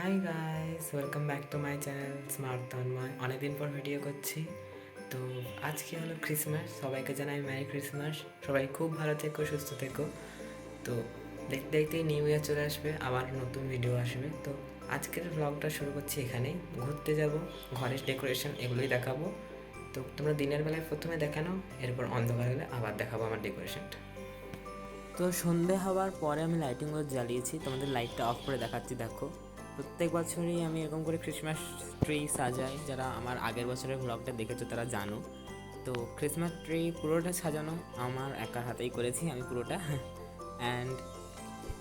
High guys, welcome back to my channel smart Tanmoy. অনেকদিন পর video করছি। তো আজকে হলো ক্রিসমাস, সবাইকে জানাই ম্যারি ক্রিসমাস। সবাই খুব ভালো থেকো, সুস্থ থেকো। তো দেখতে দেখতেই নিউ ইয়ার চলে আসবে, আবার নতুন ভিডিও আসবে। তো আজকের ব্লগটা শুরু করছি এখানেই। ঘুরতে যাব, ঘরের ডেকোরেশন এগুলোই দেখাবো। তো তোমরা দিনের বেলায় প্রথমে দেখানো, এরপর অন্ধকার হলে আবার দেখাবো আমার ডেকোরেশনটা। তো সন্ধে হওয়ার পরে আমি লাইটিংগুলো জ্বালিয়েছি, তোমাদের লাইটটা অফ করে দেখাচ্ছি। দেখো, প্রত্যেক বছরই আমি এরকম করে ক্রিসমাস ট্রি সাজাই। যারা আমার আগের বছরের ব্লগটা দেখেছো তারা জানো। তো ক্রিসমাস ট্রি পুরোটা সাজানো আমার একার হাতেই করেছি আমি পুরোটা। অ্যান্ড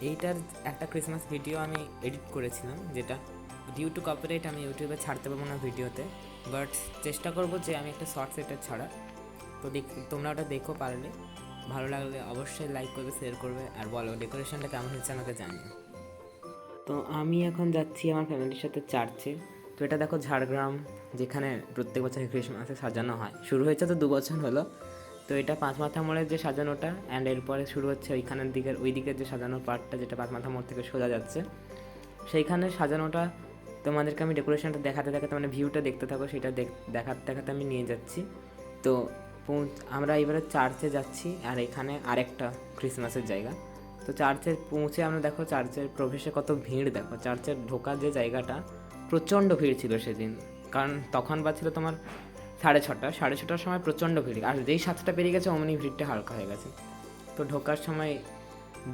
এইটার একটা ক্রিসমাস ভিডিও আমি এডিট করেছিলাম, যেটা ডিউ টু কপিরাইট আমি ইউটিউবে ছাড়তে পারবো না ভিডিওতে, বাট চেষ্টা করবো যে আমি একটা শর্টস এটা ছাড়া। তো তোমরা ওটা দেখো, পারলে ভালো লাগলে অবশ্যই লাইক করবে, শেয়ার করবে, আর বলো ডেকোরেশনটা কেমন হচ্ছে আমাকে জানিও। তো আমি এখন যাচ্ছি আমার ফ্যামিলির সাথে চার্চে। তো এটা দেখো ঝাড়গ্রাম, যেখানে প্রত্যেক বছর ক্রিসমাসে সাজানো হয়। শুরু হয়েছে তো 2 বছর হলো। তো এটা পাঁচ মাথা মোড়ের যে সাজানোটা, অ্যান্ড এরপরে শুরু হচ্ছে ওইখানের দিকের ওই দিকের যে সাজানোর পার্টটা, যেটা পাঁচ মাথা মোড় থেকে সোজা যাচ্ছে সেইখানে সাজানোটা। তোমাদেরকে আমি ডেকোরেশনটা দেখাতে দেখাতে, মানে ভিউটা দেখতে থাকো, সেটা দেখাতে দেখাতে আমি নিয়ে যাচ্ছি। তো আমরা এবারে চার্চে যাচ্ছি, আর এখানে আরেকটা ক্রিসমাসের জায়গা। তো চার্চে পৌঁছে আমরা দেখো চার্চের প্রবেশে কত ভিড়, দেখো চার্চের ঢোকার যে জায়গাটা প্রচণ্ড ভিড় ছিল সেদিন। কারণ তখন বাজছিল তোমার 6:30, 6:30টার সময় প্রচণ্ড ভিড়, আর যেই 7টা পেরিয়ে গেছে অমনি ভিড়টা হালকা হয়ে গেছে। তো ঢোকার সময়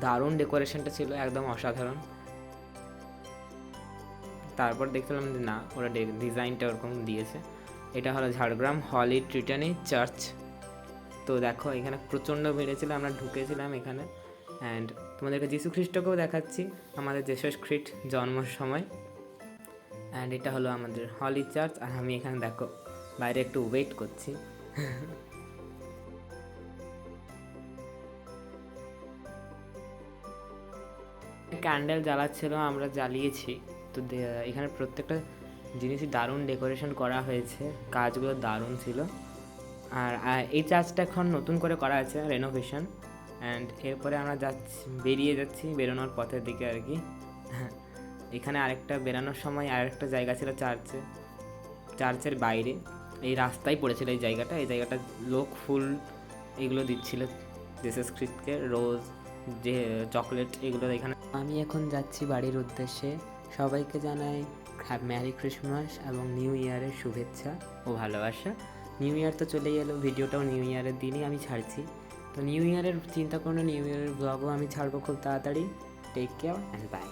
দারুণ ডেকোরেশনটা ছিল, একদম অসাধারণ। তারপর দেখলাম যে না, ওরা ডিজাইনটা ওরকম দিয়েছে। এটা হলো ঝাড়গ্রাম হলি ট্রিটানি চার্চ। তো দেখো এখানে প্রচণ্ড ভিড় ছিল, আমরা ঢুকেছিলাম এখানে। অ্যান্ড তোমাদেরকে যীশু খ্রিস্টকেও দেখাচ্ছি, আমাদের যীশু খ্রিস্ট জন্মের সময়। অ্যান্ড এটা হলো আমাদের হলি চার্চ, আর আমি এখানে দেখো বাইরে একটু ওয়েট করছি। ক্যান্ডেল জ্বালাচ্ছিল, আমরা জ্বালিয়েছি। তো এখানে প্রত্যেকটা জিনিসই দারুণ ডেকোরেশন করা হয়েছে, কাজগুলো দারুণ ছিল। আর এই চার্চটা এখন নতুন করে করা আছে, রেনোভেশন। অ্যান্ড এরপরে আমরা বেরিয়ে যাচ্ছি, বেরোনোর পথের দিকে আর কি। এখানে আরেকটা বেরানোর সময় আরেকটা জায়গা ছিল চার্চের বাইরে, এই রাস্তায় পড়েছিল এই জায়গাটা লোক ফুল এগুলো দিচ্ছিল জেসাস খ্রিস্টকে, রোজ, যে চকলেট, এগুলো এখানে। আমি এখন যাচ্ছি বাড়ির উদ্দেশ্যে। সবাইকে জানাই ম্যারি ক্রিসমাস এবং নিউ ইয়ারের শুভেচ্ছা ও ভালোবাসা। নিউ ইয়ার তো চলেই এলো, ভিডিওটাও নিউ ইয়ারের দিনই আমি ছাড়ছি। তো নিউ ইয়ারের চিন্তা করলে নিউ ইয়ারের ব্লগও আমি ছাড়বো খুব তাড়াতাড়ি। Take care and by.